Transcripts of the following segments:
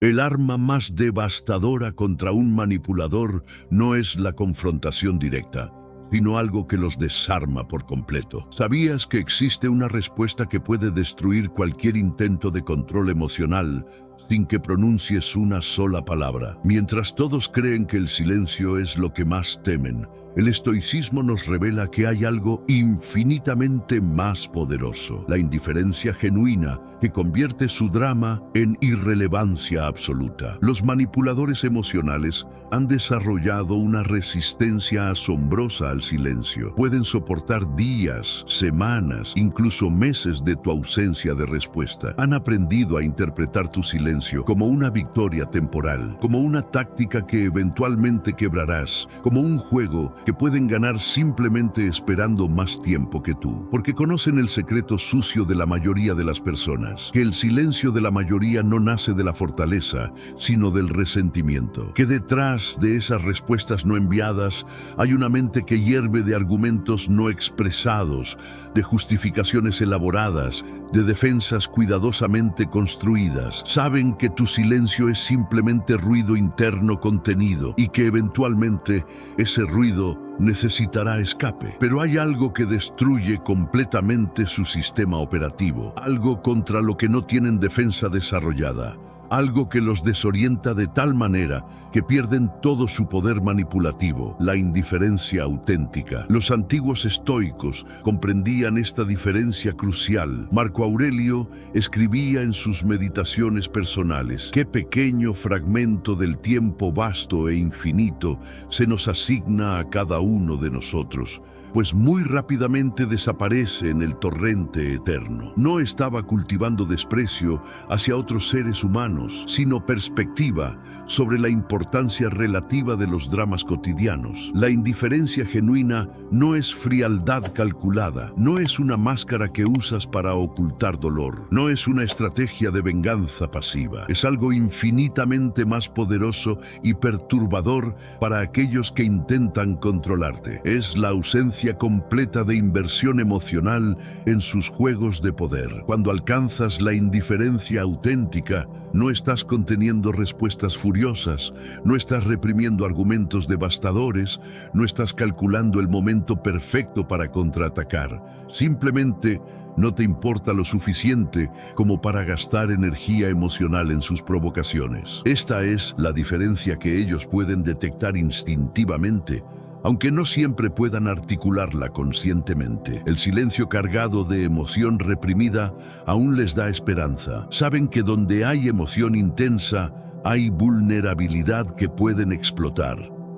El arma más devastadora contra un manipulador no es la confrontación directa, sino algo que los desarma por completo. ¿Sabías que existe una respuesta que puede destruir cualquier intento de control emocional sin que pronuncies una sola palabra? Mientras todos creen que el silencio es lo que más temen, el estoicismo nos revela que hay algo infinitamente más poderoso: la indiferencia genuina, que convierte su drama en irrelevancia absoluta. Los manipuladores emocionales han desarrollado una resistencia asombrosa al silencio. Pueden soportar días, semanas, incluso meses de tu ausencia de respuesta. Han aprendido a interpretar tu silencio como una victoria temporal, como una táctica que eventualmente quebrarás, como un juego que pueden ganar simplemente esperando más tiempo que tú, porque conocen el secreto sucio de la mayoría de las personas, que el silencio de la mayoría no nace de la fortaleza, sino del resentimiento, que detrás de esas respuestas no enviadas hay una mente que hierve de argumentos no expresados, de justificaciones elaboradas, de defensas cuidadosamente construidas. Saben que tu silencio es simplemente ruido interno contenido y que eventualmente ese ruido necesitará escape. Pero hay algo que destruye completamente su sistema operativo, algo contra lo que no tienen defensa desarrollada, algo que los desorienta de tal manera que pierden todo su poder manipulativo: la indiferencia auténtica. Los antiguos estoicos comprendían esta diferencia crucial. Marco Aurelio escribía en sus meditaciones personales: «Qué pequeño fragmento del tiempo vasto e infinito se nos asigna a cada uno de nosotros, pues muy rápidamente desaparece en el torrente eterno». No estaba cultivando desprecio hacia otros seres humanos, sino perspectiva sobre la importancia relativa de los dramas cotidianos. La indiferencia genuina no es frialdad calculada, no es una máscara que usas para ocultar dolor, no es una estrategia de venganza pasiva. Es algo infinitamente más poderoso y perturbador para aquellos que intentan controlarte. Es la ausencia completa de inversión emocional en sus juegos de poder. Cuando alcanzas la indiferencia auténtica, no estás conteniendo respuestas furiosas, no estás reprimiendo argumentos devastadores, no estás calculando el momento perfecto para contraatacar. Simplemente no te importa lo suficiente como para gastar energía emocional en sus provocaciones. Esta es la diferencia que ellos pueden detectar instintivamente, aunque no siempre puedan articularla conscientemente. El silencio cargado de emoción reprimida aún les da esperanza. Saben que donde hay emoción intensa, hay vulnerabilidad que pueden explotar.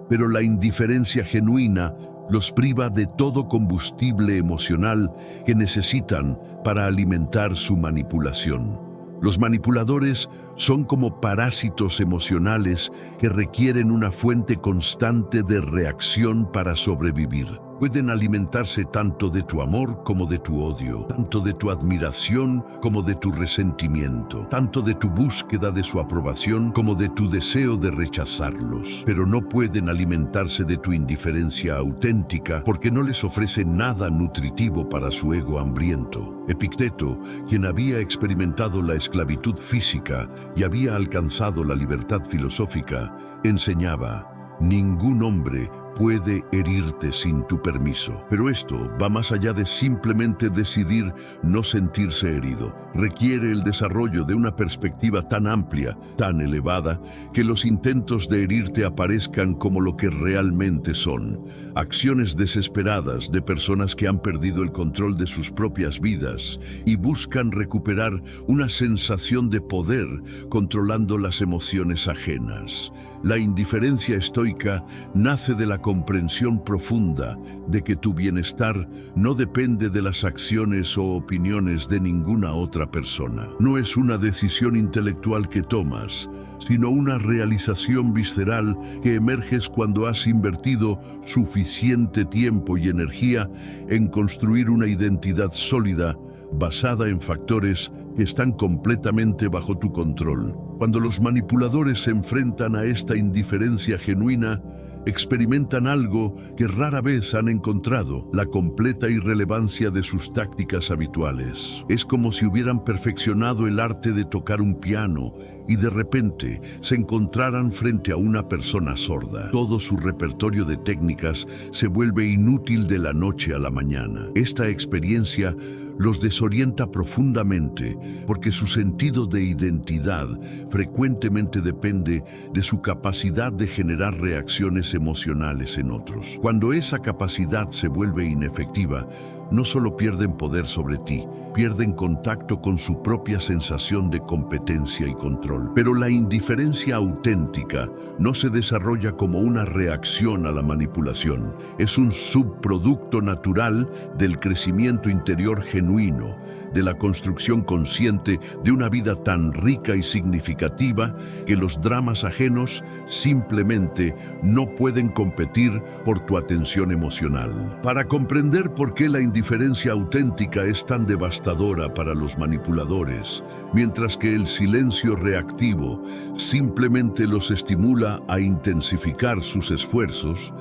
Pero la indiferencia genuina los priva de todo combustible emocional que necesitan para alimentar su manipulación. Los manipuladores son como parásitos emocionales que requieren una fuente constante de reacción para sobrevivir. Pueden alimentarse tanto de tu amor como de tu odio, tanto de tu admiración como de tu resentimiento, tanto de tu búsqueda de su aprobación como de tu deseo de rechazarlos. Pero no pueden alimentarse de tu indiferencia auténtica porque no les ofrece nada nutritivo para su ego hambriento. Epicteto, quien había experimentado la esclavitud física y había alcanzado la libertad filosófica, enseñaba: «Ningún hombre puede herirte sin tu permiso». Pero esto va más allá de simplemente decidir no sentirse herido. Requiere el desarrollo de una perspectiva tan amplia, tan elevada, que los intentos de herirte aparezcan como lo que realmente son: acciones desesperadas de personas que han perdido el control de sus propias vidas y buscan recuperar una sensación de poder controlando las emociones ajenas. La indiferencia estoica nace de la comprensión profunda de que tu bienestar no depende de las acciones o opiniones de ninguna otra persona. No es una decisión intelectual que tomas, sino una realización visceral que emerges cuando has invertido suficiente tiempo y energía en construir una identidad sólida basada en factores que están completamente bajo tu control. Cuando los manipuladores se enfrentan a esta indiferencia genuina, experimentan algo que rara vez han encontrado: la completa irrelevancia de sus tácticas habituales. Es como si hubieran perfeccionado el arte de tocar un piano y de repente se encontraran frente a una persona sorda. Todo su repertorio de técnicas se vuelve inútil de la noche a la mañana. Esta experiencia los desorienta profundamente porque su sentido de identidad frecuentemente depende de su capacidad de generar reacciones emocionales en otros. Cuando esa capacidad se vuelve inefectiva, no solo pierden poder sobre ti, pierden contacto con su propia sensación de competencia y control. Pero la indiferencia auténtica no se desarrolla como una reacción a la manipulación. Es un subproducto natural del crecimiento interior genuino, de la construcción consciente de una vida tan rica y significativa que los dramas ajenos simplemente no pueden competir por tu atención emocional. Para comprender por qué la indiferencia auténtica es tan devastadora para los manipuladores, mientras que el silencio reactivo simplemente los estimula a intensificar sus esfuerzos,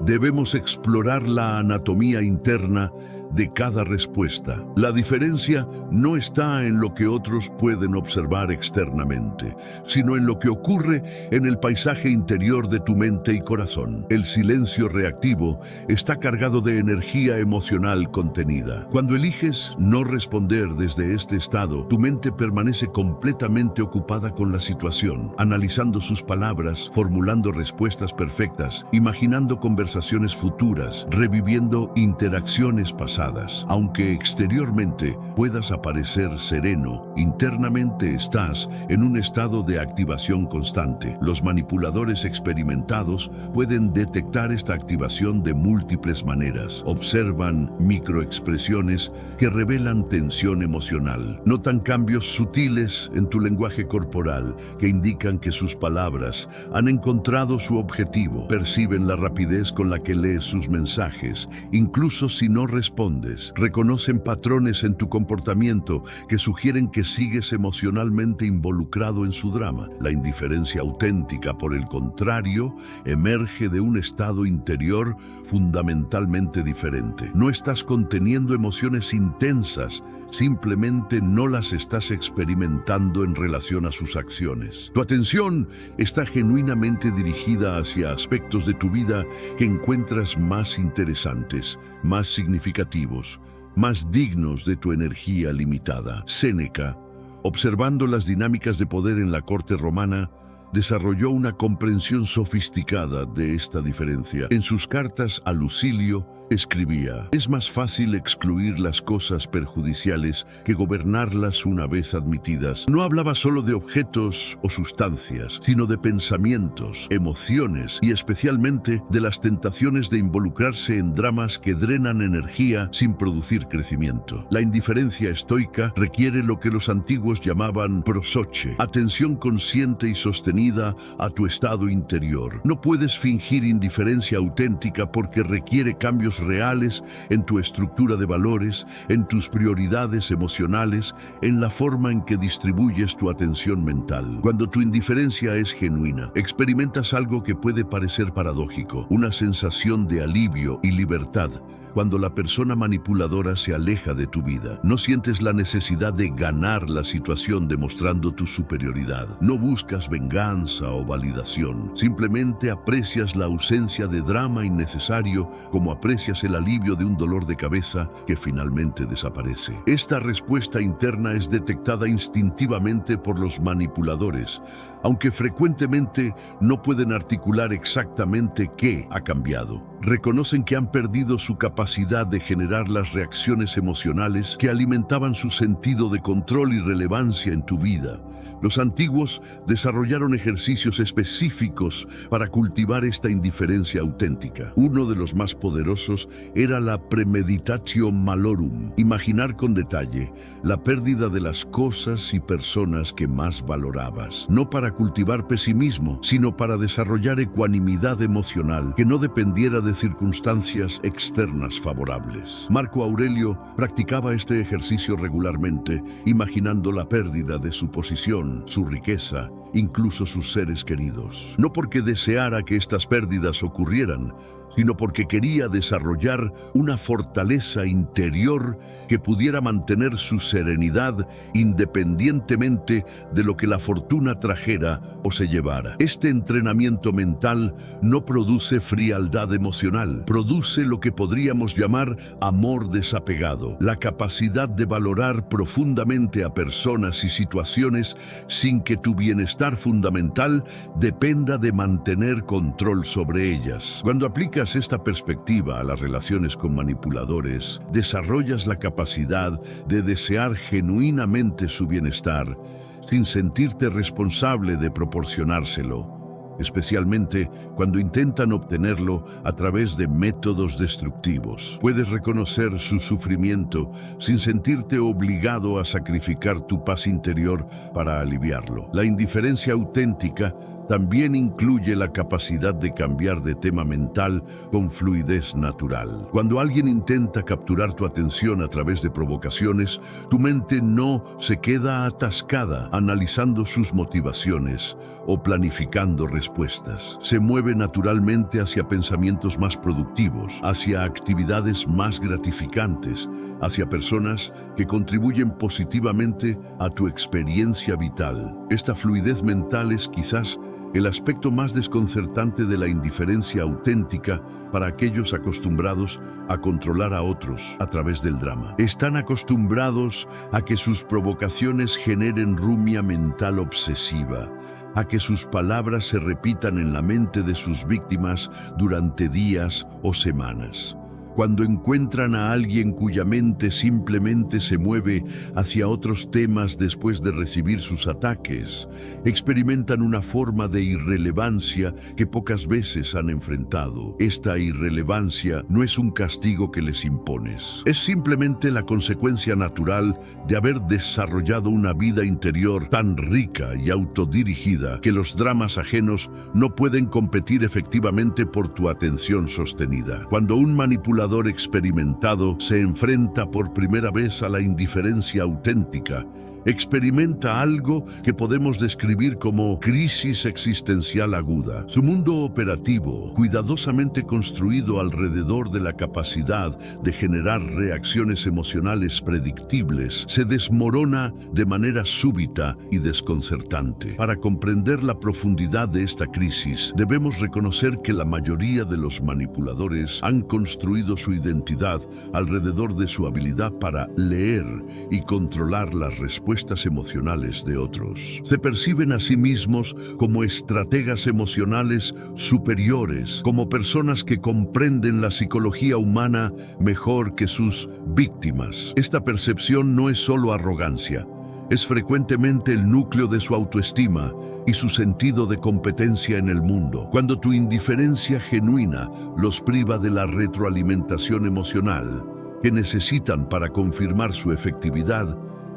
debemos explorar la anatomía interna de cada respuesta. La diferencia no está en lo que otros pueden observar externamente, sino en lo que ocurre en el paisaje interior de tu mente y corazón. El silencio reactivo está cargado de energía emocional contenida. Cuando eliges no responder desde este estado, tu mente permanece completamente ocupada con la situación, analizando sus palabras, formulando respuestas perfectas, imaginando conversaciones futuras, reviviendo interacciones pasadas. Aunque exteriormente puedas aparecer sereno, internamente estás en un estado de activación constante. Los manipuladores experimentados pueden detectar esta activación de múltiples maneras. Observan microexpresiones que revelan tensión emocional. Notan cambios sutiles en tu lenguaje corporal que indican que sus palabras han encontrado su objetivo. Perciben la rapidez con la que lees sus mensajes, incluso si no respondes. Reconocen patrones en tu comportamiento que sugieren que sigues emocionalmente involucrado en su drama. La indiferencia auténtica, por el contrario, emerge de un estado interior fundamentalmente diferente. No estás conteniendo emociones intensas, simplemente no las estás experimentando en relación a sus acciones. Tu atención está genuinamente dirigida hacia aspectos de tu vida que encuentras más interesantes, más significativos, más dignos de tu energía limitada. Séneca, observando las dinámicas de poder en la corte romana, desarrolló una comprensión sofisticada de esta diferencia. En sus cartas a Lucilio escribía: es más fácil excluir las cosas perjudiciales que gobernarlas una vez admitidas. No hablaba solo de objetos o sustancias, sino de pensamientos, emociones y especialmente de las tentaciones de involucrarse en dramas que drenan energía sin producir crecimiento. La indiferencia estoica requiere lo que los antiguos llamaban prosoche, atención consciente y sostenida a tu estado interior. No puedes fingir indiferencia auténtica porque requiere cambios reales en tu estructura de valores, en tus prioridades emocionales, en la forma en que distribuyes tu atención mental. Cuando tu indiferencia es genuina, experimentas algo que puede parecer paradójico, una sensación de alivio y libertad. Cuando la persona manipuladora se aleja de tu vida, no sientes la necesidad de ganar la situación demostrando tu superioridad. No buscas venganza o validación. Simplemente aprecias la ausencia de drama innecesario como aprecias el alivio de un dolor de cabeza que finalmente desaparece. Esta respuesta interna es detectada instintivamente por los manipuladores, aunque frecuentemente no pueden articular exactamente qué ha cambiado. Reconocen que han perdido su capacidad de generar las reacciones emocionales que alimentaban su sentido de control y relevancia en tu vida. Los antiguos desarrollaron ejercicios específicos para cultivar esta indiferencia auténtica. Uno de los más poderosos era la premeditatio malorum, imaginar con detalle la pérdida de las cosas y personas que más valorabas, no para cultivar pesimismo, sino para desarrollar ecuanimidad emocional que no dependiera de de circunstancias externas favorables. Marco Aurelio practicaba este ejercicio regularmente, imaginando la pérdida de su posición, su riqueza, incluso sus seres queridos. No porque deseara que estas pérdidas ocurrieran, sino porque quería desarrollar una fortaleza interior que pudiera mantener su serenidad independientemente de lo que la fortuna trajera o se llevara. Este entrenamiento mental no produce frialdad emocional, produce lo que podríamos llamar amor desapegado, la capacidad de valorar profundamente a personas y situaciones sin que tu bienestar fundamental dependa de mantener control sobre ellas. Cuando aplicas esta perspectiva a las relaciones con manipuladores, desarrollas la capacidad de desear genuinamente su bienestar sin sentirte responsable de proporcionárselo, especialmente cuando intentan obtenerlo a través de métodos destructivos. Puedes reconocer su sufrimiento sin sentirte obligado a sacrificar tu paz interior para aliviarlo. La indiferencia auténtica también incluye la capacidad de cambiar de tema mental con fluidez natural. Cuando alguien intenta capturar tu atención a través de provocaciones, tu mente no se queda atascada analizando sus motivaciones o planificando respuestas. Se mueve naturalmente hacia pensamientos más productivos, hacia actividades más gratificantes, hacia personas que contribuyen positivamente a tu experiencia vital. Esta fluidez mental es quizás el aspecto más desconcertante de la indiferencia auténtica para aquellos acostumbrados a controlar a otros a través del drama. Están acostumbrados a que sus provocaciones generen rumia mental obsesiva, a que sus palabras se repitan en la mente de sus víctimas durante días o semanas. Cuando encuentran a alguien cuya mente simplemente se mueve hacia otros temas después de recibir sus ataques, experimentan una forma de irrelevancia que pocas veces han enfrentado. Esta irrelevancia no es un castigo que les impones, es simplemente la consecuencia natural de haber desarrollado una vida interior tan rica y autodirigida que los dramas ajenos no pueden competir efectivamente por tu atención sostenida. Cuando un manipulador experimentado se enfrenta por primera vez a la indiferencia auténtica, experimenta algo que podemos describir como crisis existencial aguda. Su mundo operativo, cuidadosamente construido alrededor de la capacidad de generar reacciones emocionales predictibles, se desmorona de manera súbita y desconcertante. Para comprender la profundidad de esta crisis, debemos reconocer que la mayoría de los manipuladores han construido su identidad alrededor de su habilidad para leer y controlar las respuestas emocionales de otros. Se perciben a sí mismos como estrategas emocionales superiores, como personas que comprenden la psicología humana mejor que sus víctimas. Esta percepción no es solo arrogancia, es frecuentemente el núcleo de su autoestima y su sentido de competencia en el mundo. Cuando tu indiferencia genuina los priva de la retroalimentación emocional que necesitan para confirmar su efectividad,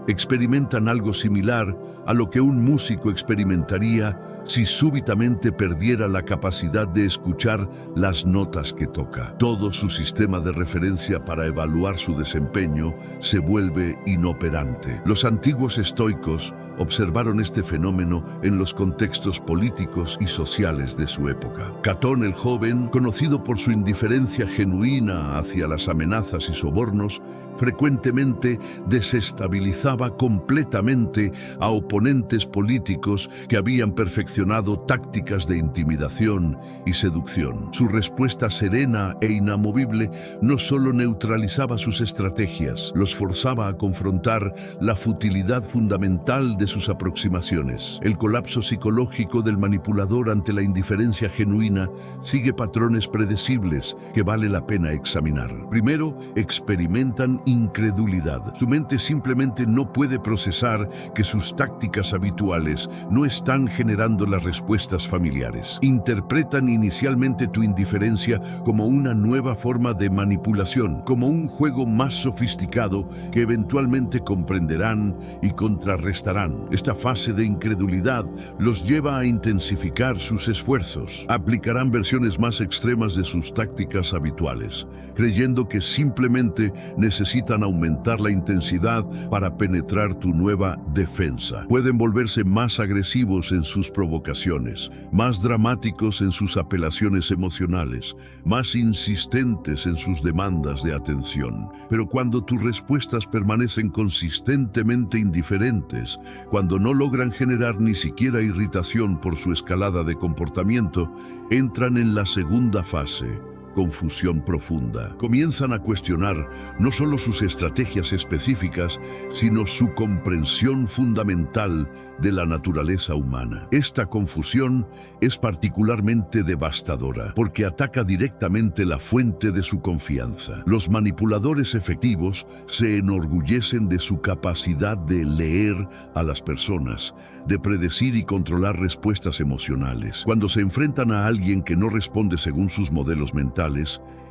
experimentan algo similar a lo que un músico experimentaría si súbitamente perdiera la capacidad de escuchar las notas que toca. Todo su sistema de referencia para evaluar su desempeño se vuelve inoperante. Los antiguos estoicos observaron este fenómeno en los contextos políticos y sociales de su época. Catón el joven, conocido por su indiferencia genuina hacia las amenazas y sobornos, frecuentemente desestabilizaba completamente a oponentes políticos que habían perfeccionado tácticas de intimidación y seducción. Su respuesta serena e inamovible no solo neutralizaba sus estrategias, los forzaba a confrontar la futilidad fundamental de sus aproximaciones. El colapso psicológico del manipulador ante la indiferencia genuina sigue patrones predecibles que vale la pena examinar. Primero, experimentan incredulidad. Su mente simplemente no puede procesar que sus tácticas habituales no están generando las respuestas familiares. Interpretan inicialmente tu indiferencia como una nueva forma de manipulación, como un juego más sofisticado que eventualmente comprenderán y contrarrestarán. Esta fase de incredulidad los lleva a intensificar sus esfuerzos. Aplicarán versiones más extremas de sus tácticas habituales, creyendo que simplemente necesitan aumentar la intensidad para penetrar tu nueva defensa. Pueden volverse más agresivos en sus provocaciones, más dramáticos en sus apelaciones emocionales, más insistentes en sus demandas de atención. Pero cuando tus respuestas permanecen consistentemente indiferentes, cuando no logran generar ni siquiera irritación por su escalada de comportamiento, entran en la segunda fase: confusión profunda. Comienzan a cuestionar no solo sus estrategias específicas, sino su comprensión fundamental de la naturaleza humana. Esta confusión es particularmente devastadora porque ataca directamente la fuente de su confianza. Los manipuladores efectivos se enorgullecen de su capacidad de leer a las personas, de predecir y controlar respuestas emocionales. Cuando se enfrentan a alguien que no responde según sus modelos mentales,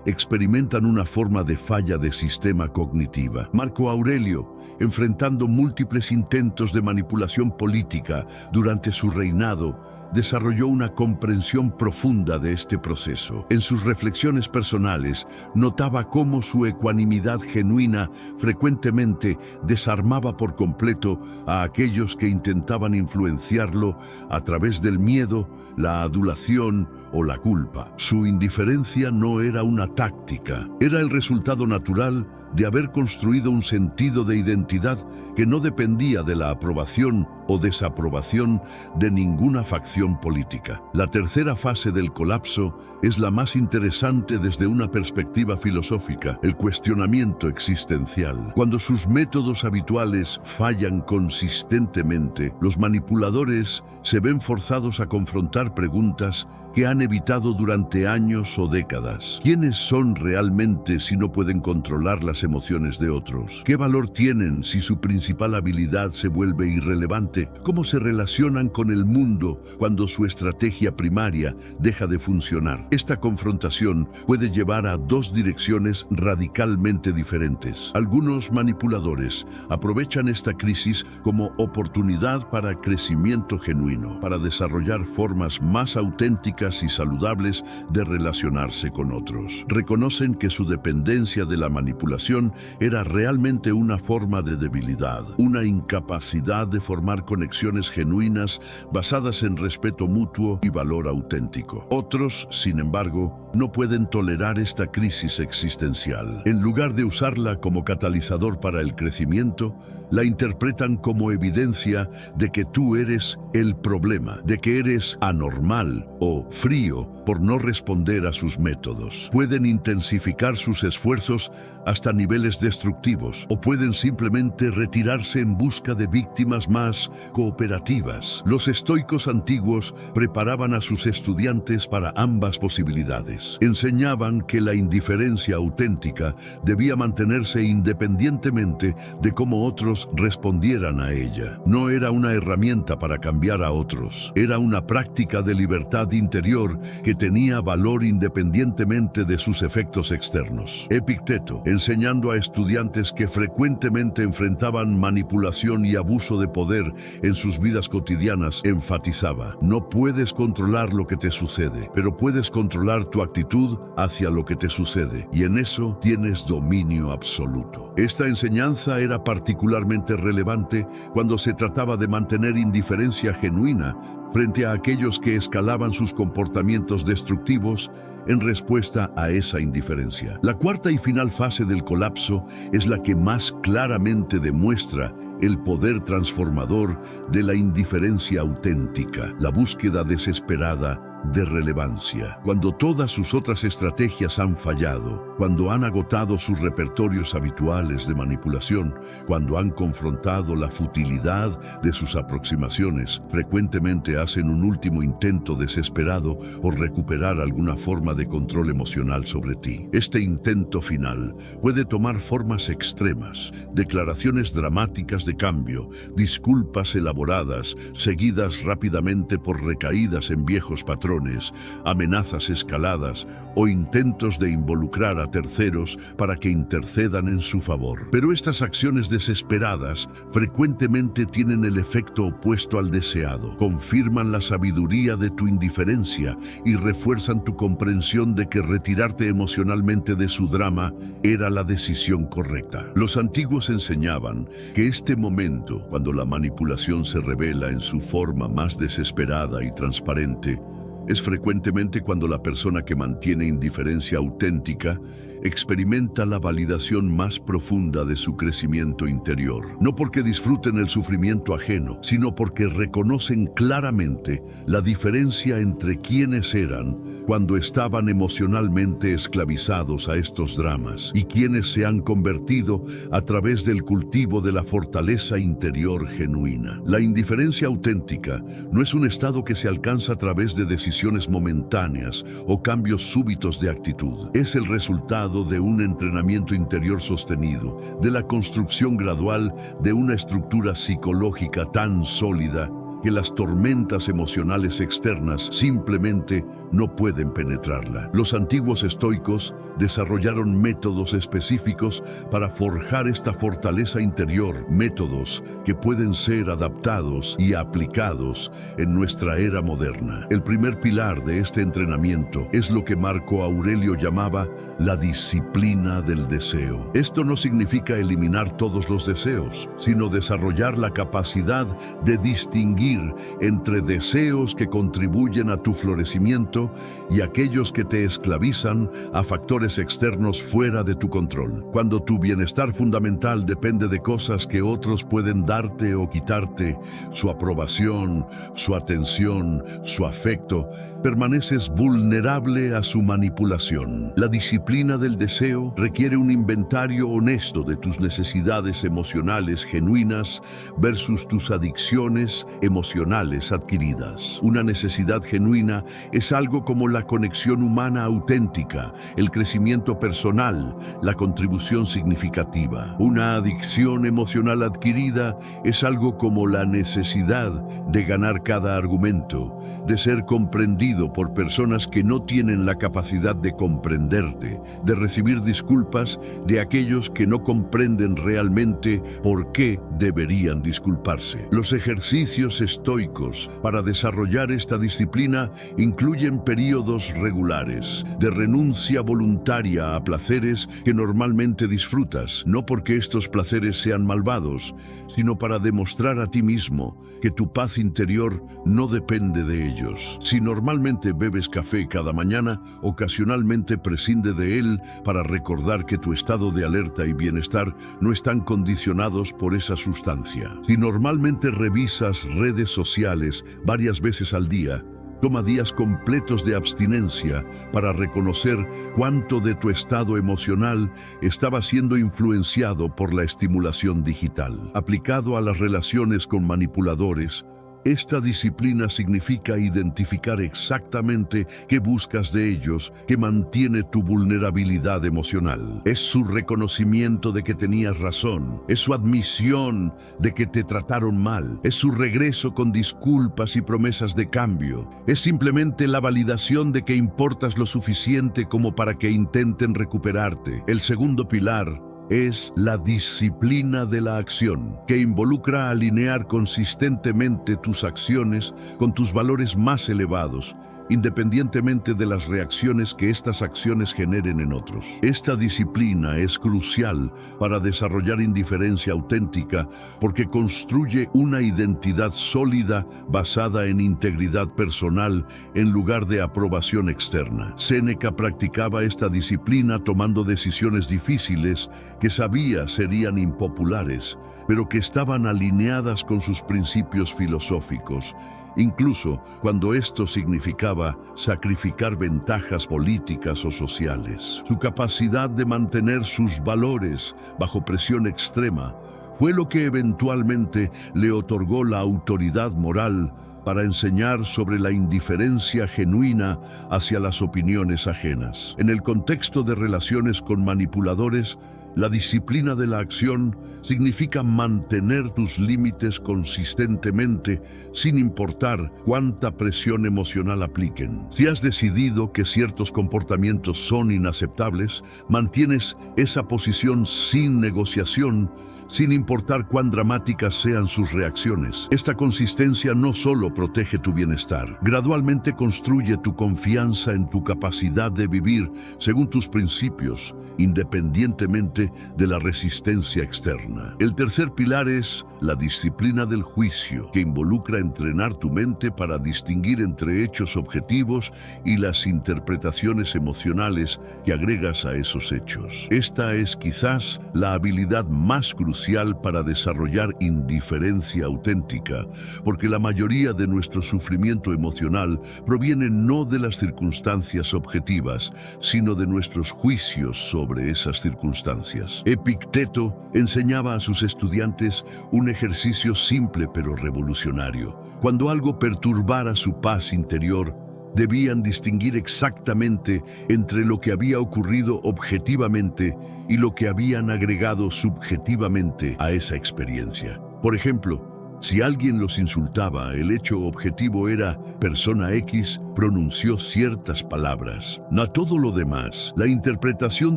experimentan una forma de falla de sistema cognitiva. Marco Aurelio, enfrentando múltiples intentos de manipulación política durante su reinado, desarrolló una comprensión profunda de este proceso. En sus reflexiones personales, notaba cómo su ecuanimidad genuina frecuentemente desarmaba por completo a aquellos que intentaban influenciarlo a través del miedo, la adulación o la culpa. Su indiferencia no era una táctica, era el resultado natural de haber construido un sentido de identidad que no dependía de la aprobación o desaprobación de ninguna facción política. La tercera fase del colapso es la más interesante desde una perspectiva filosófica: el cuestionamiento existencial. Cuando sus métodos habituales fallan consistentemente, los manipuladores se ven forzados a confrontar preguntas que han evitado durante años o décadas. ¿Quiénes son realmente si no pueden controlar las emociones de otros? ¿Qué valor tienen si su principal habilidad se vuelve irrelevante? ¿Cómo se relacionan con el mundo cuando su estrategia primaria deja de funcionar? Esta confrontación puede llevar a dos direcciones radicalmente diferentes. Algunos manipuladores aprovechan esta crisis como oportunidad para crecimiento genuino, para desarrollar formas más auténticas y saludables de relacionarse con otros. Reconocen que su dependencia de la manipulación era realmente una forma de debilidad, una incapacidad de formar conexiones genuinas basadas en respeto mutuo y valor auténtico. Otros, sin embargo, no pueden tolerar esta crisis existencial. En lugar de usarla como catalizador para el crecimiento, la interpretan como evidencia de que tú eres el problema, de que eres anormal o frío por no responder a sus métodos. Pueden intensificar sus esfuerzos hasta niveles destructivos, o pueden simplemente retirarse en busca de víctimas más cooperativas. Los estoicos antiguos preparaban a sus estudiantes para ambas posibilidades. Enseñaban que la indiferencia auténtica debía mantenerse independientemente de cómo otros respondieran a ella. No era una herramienta para cambiar a otros, era una práctica de libertad interior que tenía valor independientemente de sus efectos externos. Epicteto, enseñando a estudiantes que frecuentemente enfrentaban manipulación y abuso de poder en sus vidas cotidianas, enfatizaba: no puedes controlar lo que te sucede, pero puedes controlar tu actitud hacia lo que te sucede, y en eso tienes dominio absoluto. Esta enseñanza era particularmente relevante cuando se trataba de mantener indiferencia genuina frente a aquellos que escalaban sus comportamientos destructivos en respuesta a esa indiferencia. La cuarta y final fase del colapso es la que más claramente demuestra el poder transformador de la indiferencia auténtica, la búsqueda desesperada de relevancia. Cuando todas sus otras estrategias han fallado, cuando han agotado sus repertorios habituales de manipulación, cuando han confrontado la futilidad de sus aproximaciones, frecuentemente hacen un último intento desesperado por recuperar alguna forma de control emocional sobre ti. Este intento final puede tomar formas extremas, declaraciones dramáticas de cambio, disculpas elaboradas, seguidas rápidamente por recaídas en viejos patrones, amenazas escaladas o intentos de involucrar a terceros para que intercedan en su favor. Pero estas acciones desesperadas frecuentemente tienen el efecto opuesto al deseado. Confirman la sabiduría de tu indiferencia y refuerzan tu comprensión de que retirarte emocionalmente de su drama era la decisión correcta. Los antiguos enseñaban que este momento, cuando la manipulación se revela en su forma más desesperada y transparente, es frecuentemente cuando la persona que mantiene indiferencia auténtica experimenta la validación más profunda de su crecimiento interior. No porque disfruten el sufrimiento ajeno, sino porque reconocen claramente la diferencia entre quienes eran cuando estaban emocionalmente esclavizados a estos dramas y quienes se han convertido a través del cultivo de la fortaleza interior genuina. La indiferencia auténtica no es un estado que se alcanza a través de decisiones momentáneas o cambios súbitos de actitud. Es el resultado de un entrenamiento interior sostenido, de la construcción gradual de una estructura psicológica tan sólida que las tormentas emocionales externas simplemente no pueden penetrarla. Los antiguos estoicos desarrollaron métodos específicos para forjar esta fortaleza interior, métodos que pueden ser adaptados y aplicados en nuestra era moderna. El primer pilar de este entrenamiento es lo que Marco Aurelio llamaba la disciplina del deseo. Esto no significa eliminar todos los deseos, sino desarrollar la capacidad de distinguir entre deseos que contribuyen a tu florecimiento y aquellos que te esclavizan a factores externos fuera de tu control. Cuando tu bienestar fundamental depende de cosas que otros pueden darte o quitarte, su aprobación, su atención, su afecto, permaneces vulnerable a su manipulación. La disciplina del deseo requiere un inventario honesto de tus necesidades emocionales genuinas versus tus adicciones emocionales adquiridas. Una necesidad genuina es algo como la conexión humana auténtica, el crecimiento personal, la contribución significativa. Una adicción emocional adquirida es algo como la necesidad de ganar cada argumento, de ser comprendido por personas que no tienen la capacidad de comprenderte, de recibir disculpas de aquellos que no comprenden realmente por qué deberían disculparse. Los ejercicios estoicos para desarrollar esta disciplina incluyen periodos regulares de renuncia voluntaria a placeres que normalmente disfrutas, no porque estos placeres sean malvados, sino para demostrar a ti mismo que tu paz interior no depende de ellos. Si normalmente bebes café cada mañana, ocasionalmente prescinde de él para recordar que tu estado de alerta y bienestar no están condicionados por esa sustancia. Si normalmente revisas redes sociales varias veces al día, toma días completos de abstinencia para reconocer cuánto de tu estado emocional estaba siendo influenciado por la estimulación digital. Aplicado a las relaciones con manipuladores, esta disciplina significa identificar exactamente qué buscas de ellos que mantiene tu vulnerabilidad emocional. Es su reconocimiento de que tenías razón, es su admisión de que te trataron mal, es su regreso con disculpas y promesas de cambio, es simplemente la validación de que importas lo suficiente como para que intenten recuperarte. El segundo pilar es la disciplina de la acción, que involucra alinear consistentemente tus acciones con tus valores más elevados, independientemente de las reacciones que estas acciones generen en otros. Esta disciplina es crucial para desarrollar indiferencia auténtica porque construye una identidad sólida basada en integridad personal en lugar de aprobación externa. Séneca practicaba esta disciplina tomando decisiones difíciles que sabía serían impopulares, pero que estaban alineadas con sus principios filosóficos. incluso cuando esto significaba sacrificar ventajas políticas o sociales. Su capacidad de mantener sus valores bajo presión extrema fue lo que eventualmente le otorgó la autoridad moral para enseñar sobre la indiferencia genuina hacia las opiniones ajenas. En el contexto de relaciones con manipuladores, la disciplina de la acción significa mantener tus límites consistentemente sin importar cuánta presión emocional apliquen. Si has decidido que ciertos comportamientos son inaceptables, mantienes esa posición sin negociación, sin importar cuán dramáticas sean sus reacciones. Esta consistencia no solo protege tu bienestar, gradualmente construye tu confianza en tu capacidad de vivir según tus principios, independientemente de la resistencia externa. El tercer pilar es la disciplina del juicio, que involucra entrenar tu mente para distinguir entre hechos objetivos y las interpretaciones emocionales que agregas a esos hechos. Esta es quizás la habilidad más crucial para desarrollar indiferencia auténtica, porque la mayoría de nuestro sufrimiento emocional proviene no de las circunstancias objetivas, sino de nuestros juicios sobre esas circunstancias. Epicteto enseñaba a sus estudiantes un ejercicio simple pero revolucionario. Cuando algo perturbara su paz interior, debían distinguir exactamente entre lo que había ocurrido objetivamente y lo que habían agregado subjetivamente a esa experiencia. Por ejemplo, si alguien los insultaba, el hecho objetivo era persona X pronunció ciertas palabras. No a todo lo demás, la interpretación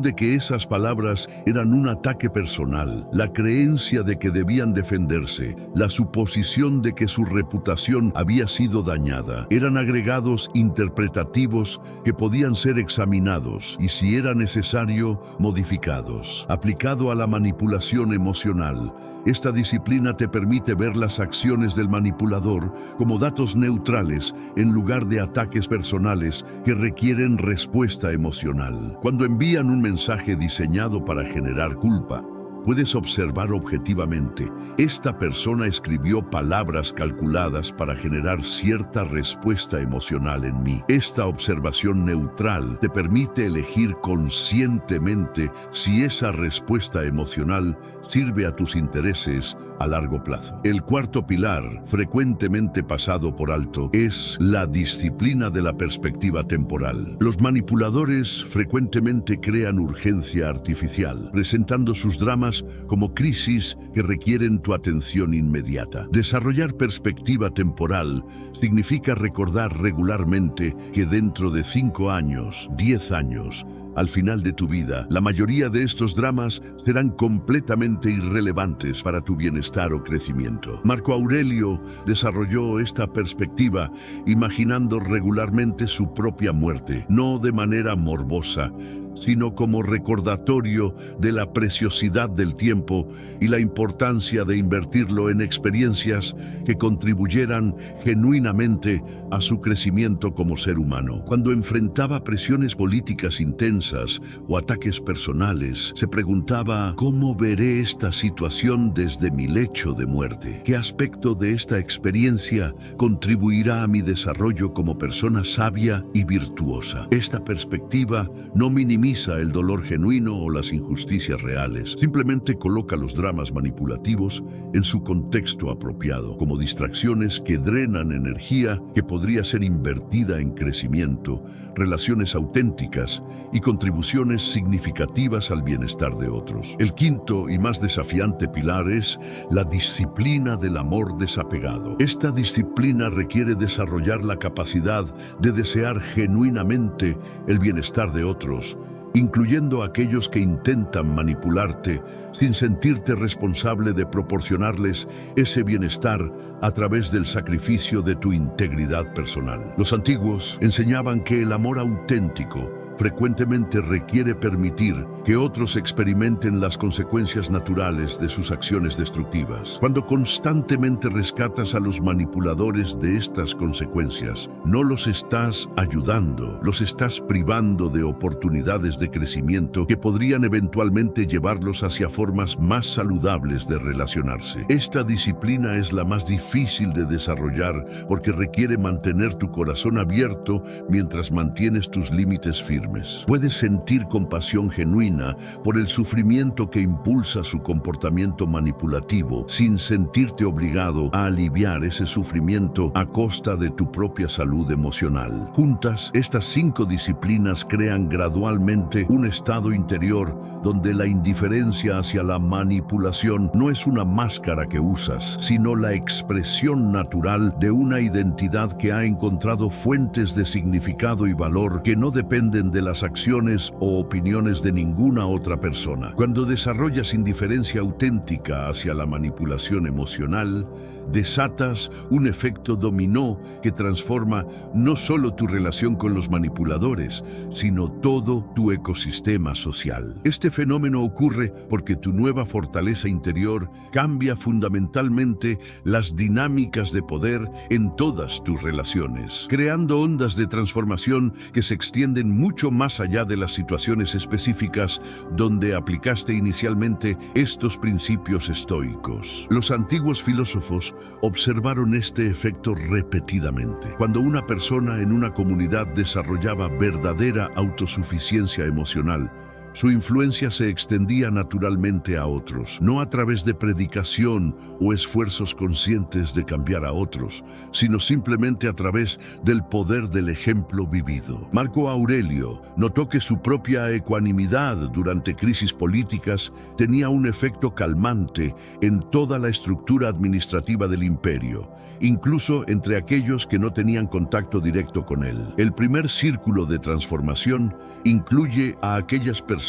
de que esas palabras eran un ataque personal, la creencia de que debían defenderse, la suposición de que su reputación había sido dañada, eran agregados interpretativos que podían ser examinados y, si era necesario, modificados. Aplicado a la manipulación emocional, esta disciplina te permite ver las acciones del manipulador como datos neutrales en lugar de ataques personales que requieren respuesta emocional. Cuando envían un mensaje diseñado para generar culpa, puedes observar objetivamente, esta persona escribió palabras calculadas para generar cierta respuesta emocional en mí. Esta observación neutral te permite elegir conscientemente si esa respuesta emocional sirve a tus intereses a largo plazo. El cuarto pilar, frecuentemente pasado por alto, es la disciplina de la perspectiva temporal. Los manipuladores frecuentemente crean urgencia artificial, presentando sus dramas como crisis que requieren tu atención inmediata. Desarrollar perspectiva temporal significa recordar regularmente que dentro de 5 años, 10 años, al final de tu vida, la mayoría de estos dramas serán completamente irrelevantes para tu bienestar o crecimiento. Marco Aurelio desarrolló esta perspectiva imaginando regularmente su propia muerte, no de manera morbosa, sino como recordatorio de la preciosidad del tiempo y la importancia de invertirlo en experiencias que contribuyeran genuinamente a su crecimiento como ser humano. Cuando enfrentaba presiones políticas intensas o ataques personales, se preguntaba: ¿cómo veré esta situación desde mi lecho de muerte? ¿Qué aspecto de esta experiencia contribuirá a mi desarrollo como persona sabia y virtuosa? Esta perspectiva no minimiza el dolor genuino o las injusticias reales, simplemente coloca los dramas manipulativos en su contexto apropiado, como distracciones que drenan energía que podría ser invertida en crecimiento, relaciones auténticas y contribuciones significativas al bienestar de otros. El quinto y más desafiante pilar es la disciplina del amor desapegado. Esta disciplina requiere desarrollar la capacidad de desear genuinamente el bienestar de otros, incluyendo a aquellos que intentan manipularte, sin sentirte responsable de proporcionarles ese bienestar a través del sacrificio de tu integridad personal. Los antiguos enseñaban que el amor auténtico frecuentemente requiere permitir que otros experimenten las consecuencias naturales de sus acciones destructivas. Cuando constantemente rescatas a los manipuladores de estas consecuencias, no los estás ayudando, los estás privando de oportunidades de de crecimiento que podrían eventualmente llevarlos hacia formas más saludables de relacionarse. Esta disciplina es la más difícil de desarrollar porque requiere mantener tu corazón abierto mientras mantienes tus límites firmes. Puedes sentir compasión genuina por el sufrimiento que impulsa su comportamiento manipulativo sin sentirte obligado a aliviar ese sufrimiento a costa de tu propia salud emocional. Juntas, estas 5 disciplinas crean gradualmente un estado interior donde la indiferencia hacia la manipulación no es una máscara que usas, sino la expresión natural de una identidad que ha encontrado fuentes de significado y valor que no dependen de las acciones o opiniones de ninguna otra persona. Cuando desarrollas indiferencia auténtica hacia la manipulación emocional, desatas un efecto dominó que transforma no solo tu relación con los manipuladores, sino todo tu ecosistema social. Este fenómeno ocurre porque tu nueva fortaleza interior cambia fundamentalmente las dinámicas de poder en todas tus relaciones, creando ondas de transformación que se extienden mucho más allá de las situaciones específicas donde aplicaste inicialmente estos principios estoicos. Los antiguos filósofos observaron este efecto repetidamente. Cuando una persona en una comunidad desarrollaba verdadera autosuficiencia emocional, su influencia se extendía naturalmente a otros, no a través de predicación o esfuerzos conscientes de cambiar a otros, sino simplemente a través del poder del ejemplo vivido. Marco Aurelio notó que su propia ecuanimidad durante crisis políticas tenía un efecto calmante en toda la estructura administrativa del imperio, incluso entre aquellos que no tenían contacto directo con él. El primer círculo de transformación incluye a aquellas personas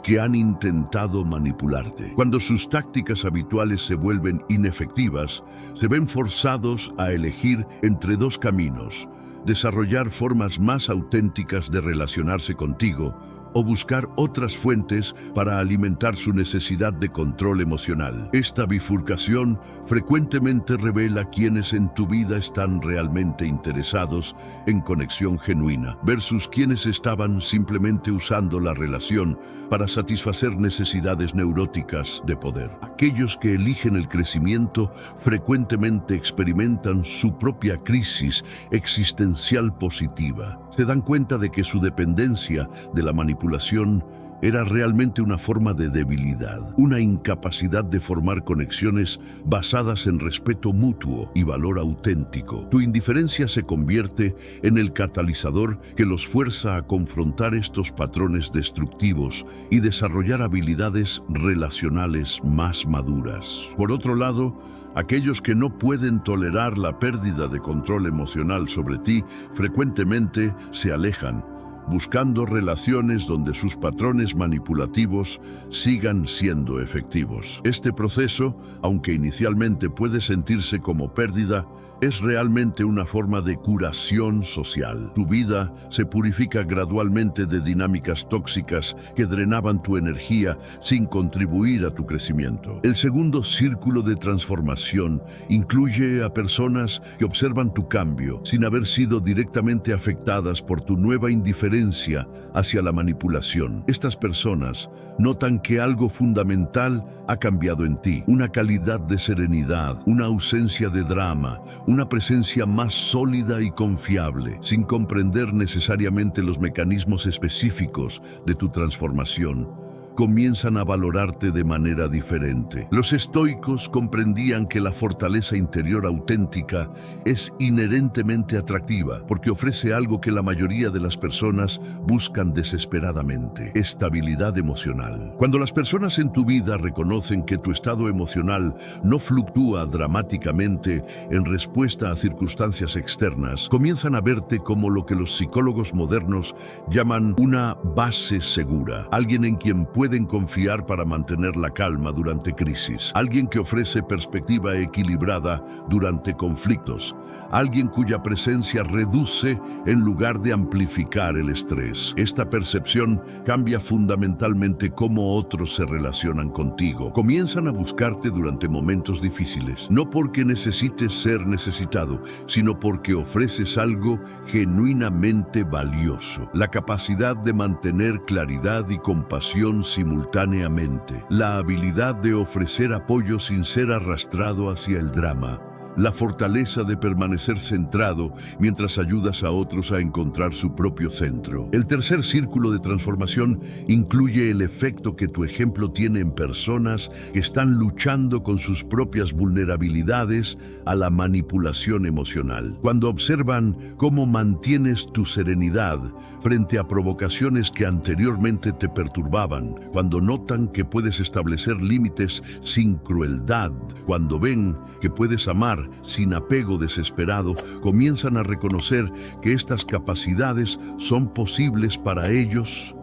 que han intentado manipularte. Cuando sus tácticas habituales se vuelven inefectivas, se ven forzados a elegir entre 2 caminos: desarrollar formas más auténticas de relacionarse contigo o buscar otras fuentes para alimentar su necesidad de control emocional. Esta bifurcación frecuentemente revela quiénes en tu vida están realmente interesados en conexión genuina versus quienes estaban simplemente usando la relación para satisfacer necesidades neuróticas de poder. Aquellos que eligen el crecimiento frecuentemente experimentan su propia crisis existencial positiva. Se dan cuenta de que su dependencia de la manipulación era realmente una forma de debilidad, una incapacidad de formar conexiones basadas en respeto mutuo y valor auténtico. Tu indiferencia se convierte en el catalizador que los fuerza a confrontar estos patrones destructivos y desarrollar habilidades relacionales más maduras. Por otro lado, aquellos que no pueden tolerar la pérdida de control emocional sobre ti frecuentemente se alejan, buscando relaciones donde sus patrones manipulativos sigan siendo efectivos. Este proceso, aunque inicialmente puede sentirse como pérdida, es realmente una forma de curación social. Tu vida se purifica gradualmente de dinámicas tóxicas que drenaban tu energía sin contribuir a tu crecimiento. El segundo círculo de transformación incluye a personas que observan tu cambio sin haber sido directamente afectadas por tu nueva indiferencia hacia la manipulación. Estas personas notan que algo fundamental ha cambiado en ti: una calidad de serenidad, una ausencia de drama, una presencia más sólida y confiable, sin comprender necesariamente los mecanismos específicos de tu transformación. Comienzan a valorarte de manera diferente. Los estoicos comprendían que la fortaleza interior auténtica es inherentemente atractiva porque ofrece algo que la mayoría de las personas buscan desesperadamente: estabilidad emocional. Cuando las personas en tu vida reconocen que tu estado emocional no fluctúa dramáticamente en respuesta a circunstancias externas, comienzan a verte como lo que los psicólogos modernos llaman una base segura, alguien en quien puedes pueden confiar para mantener la calma durante crisis. Alguien que ofrece perspectiva equilibrada durante conflictos. Alguien cuya presencia reduce en lugar de amplificar el estrés. Esta percepción cambia fundamentalmente cómo otros se relacionan contigo. Comienzan a buscarte durante momentos difíciles, no porque necesites ser necesitado, sino porque ofreces algo genuinamente valioso. La capacidad de mantener claridad y compasión simultáneamente. La habilidad de ofrecer apoyo sin ser arrastrado hacia el drama. La fortaleza de permanecer centrado mientras ayudas a otros a encontrar su propio centro. El tercer círculo de transformación incluye el efecto que tu ejemplo tiene en personas que están luchando con sus propias vulnerabilidades a la manipulación emocional. Cuando observan cómo mantienes tu serenidad frente a provocaciones que anteriormente te perturbaban, cuando notan que puedes establecer límites sin crueldad, cuando ven que puedes amar sin apego desesperado, comienzan a reconocer que estas capacidades son posibles para ellos